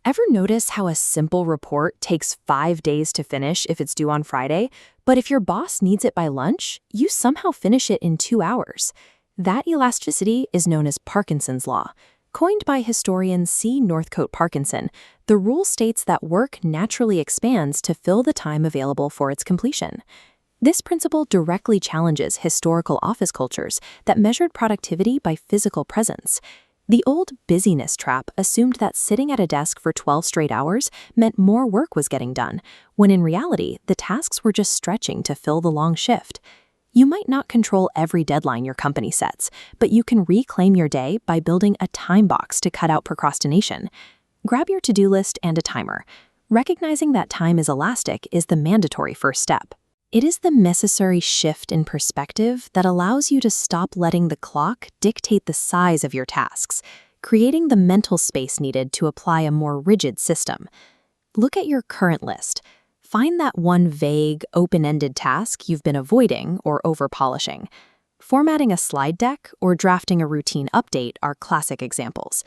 Ever notice how a simple report takes 5 days to finish if it's due on Friday, but if your boss needs it by lunch, you somehow finish it in 2 hours? That elasticity is known as Parkinson's Law. Coined by historian C. Northcote Parkinson, the rule states that work naturally expands to fill the time available for its completion. This principle directly challenges historical office cultures that measured productivity by physical presence. The old busyness trap assumed that sitting at a desk for 12 straight hours meant more work was getting done, when in reality, the tasks were just stretching to fill the long shift. You might not control every deadline your company sets, but you can reclaim your day by building a time box to cut out procrastination. Grab your to-do list and a timer. Recognizing that time is elastic is the mandatory first step. It is the necessary shift in perspective that allows you to stop letting the clock dictate the size of your tasks, creating the mental space needed to apply a more rigid system. Look at your current list. Find that one vague, open-ended task you've been avoiding or over-polishing. Formatting a slide deck or drafting a routine update are classic examples.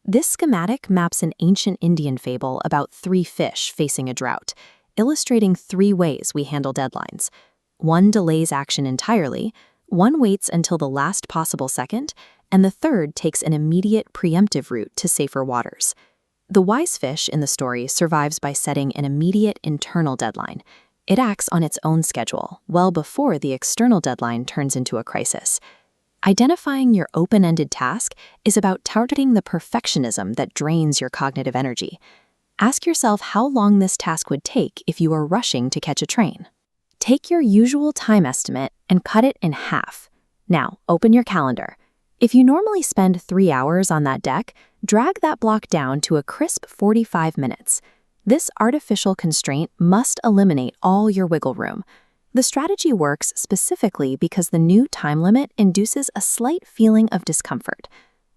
This schematic maps an ancient Indian fable about 3 fish facing a drought, illustrating 3 ways we handle deadlines. One delays action entirely, one waits until the last possible second, and the third takes an immediate preemptive route to safer waters. The wise fish in the story survives by setting an immediate internal deadline. It acts on its own schedule, well before the external deadline turns into a crisis. Identifying your open-ended task is about targeting the perfectionism that drains your cognitive energy. Ask yourself how long this task would take if you were rushing to catch a train. Take your usual time estimate and cut it in half. Now, open your calendar. If you normally spend 3 hours on that deck, drag that block down to a crisp 45 minutes. This artificial constraint must eliminate all your wiggle room. The strategy works specifically because the new time limit induces a slight feeling of discomfort.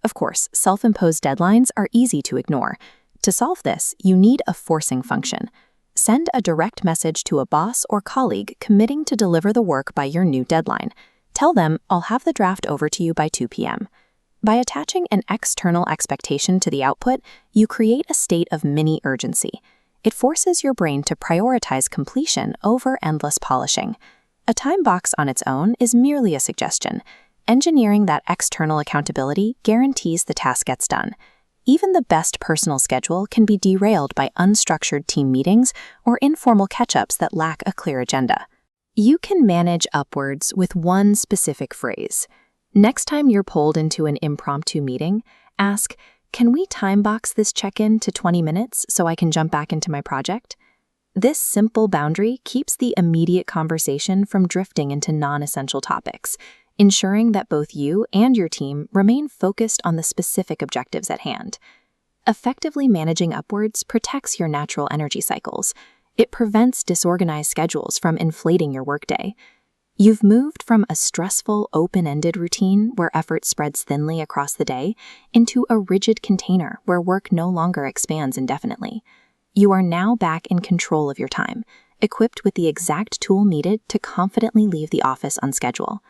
Of course, self-imposed deadlines are easy to ignore. To solve this, you need a forcing function. Send a direct message to a boss or colleague committing to deliver the work by your new deadline. Tell them, "I'll have the draft over to you by 2 p.m. By attaching an external expectation to the output, you create a state of mini-urgency. It forces your brain to prioritize completion over endless polishing. A time box on its own is merely a suggestion. Engineering that external accountability guarantees the task gets done. Even the best personal schedule can be derailed by unstructured team meetings or informal catch-ups that lack a clear agenda. You can manage upwards with one specific phrase. Next time you're pulled into an impromptu meeting, ask, "Can we time box this check-in to 20 minutes so I can jump back into my project?" This simple boundary keeps the immediate conversation from drifting into non-essential topics, ensuring that both you and your team remain focused on the specific objectives at hand. Effectively managing upwards protects your natural energy cycles. It prevents disorganized schedules from inflating your workday. You've moved from a stressful, open-ended routine where effort spreads thinly across the day into a rigid container where work no longer expands indefinitely. You are now back in control of your time, equipped with the exact tool needed to confidently leave the office on schedule.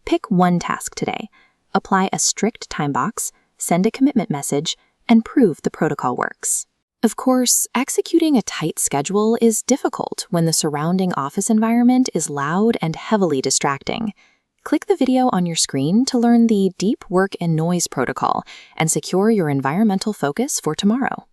Pick one task today, apply a strict time box, send a commitment message, and prove the protocol works. Of course, executing a tight schedule is difficult when the surrounding office environment is loud and heavily distracting. Click the video on your screen to learn the deep work and noise protocol and secure your environmental focus for tomorrow.